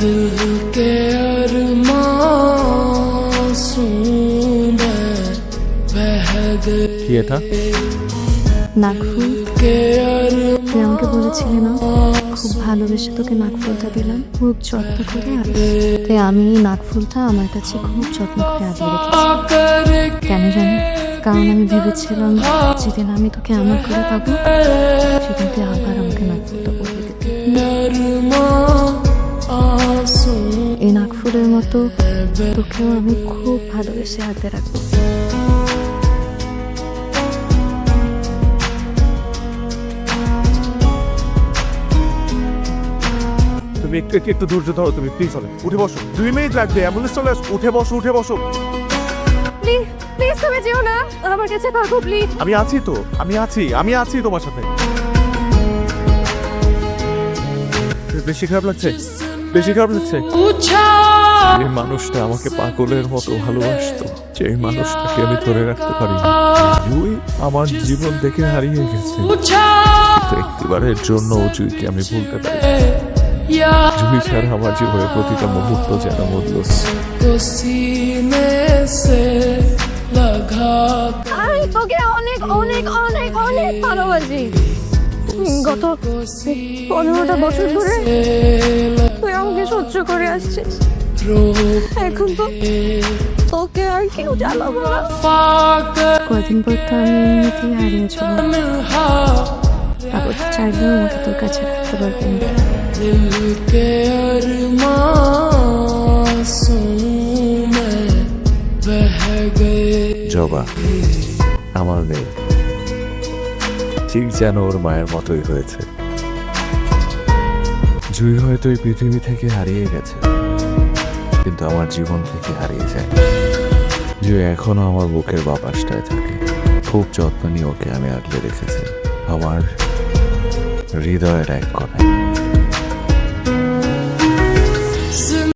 दिल के अरमासूं में बह गए কি এটা? নাকফুল। के তুই আমাকে বলেছিলি না খুব ভালোবেসে তোকে নাকফুলটা দিলাম খুব যত্ন করে, তাই আমি এই নাকফুলটা আমার কাছে খুব যত্ন করে আগিয়ে রেখেছি। কেন জানি? কারণ আমি ভেবেছিলাম যেদিন আমি তোকে আমার করে পাবো সেদিন তুই আবার আমাকে নাকফুলটা পরিয়ে দিবি। এই নাকফুলের মতো তোকেও আমি খুব ভালোবেসে হাতে রাখবো। তুমি একটু ধৈর্য ধরো, তুমি প্লিজ উঠে বসো। 2 মিনিট লাগবে, অ্যাম্বুলেন্স চলে আসবে। উঠে বসো। প্লিজ তুমি যেও না, আমার কাছে থাকো প্লিজ। আমি আছি তোমার সাথে। বেশি খারাপ লাগছে? এই মানুষটা আমাকে পাগলের মতো ভালোবাসতো, যে মানুষটাকে আমি ধরে রাখতে পারি। জুই আমার জীবন থেকে হারিয়ে গেছে, একটিবারের জন্য জুইকে আমি ভুলতে পারি। জুই ছাড়া আমার জীবনের প্রতিটা মুহূর্ত যেন মূল্য। আমি তোকে অনেক অনেক অনেক অনেক ভালোবাসি। গত 15টা বছর ধরে তুই আমাকে সহ্য করে আসছিস, এখন তো তোকে আর কেউ জ্বালাবো না। কয়দিন পর তো আমি এমনিতেই হারিয়ে যাবো, তারপর তো চাইলেও আমাকে তোর কাছে রাখতে পারবি না। জবা আমার মেয়ে, ঠিক যেন ওর মায়ের মতোই হয়েছে। জুই হয়তো এই পৃথিবী থেকে হারিয়ে গেছে, কিন্তু আমার জীবন থেকে হারিয়ে যায়। জুই এখনো আমার বুকের বাপাসটায় থাকে। খুব যত্ন নিয়ে ওকে আমি আগলে রেখেছি আমার হৃদয়ের এক কোণে।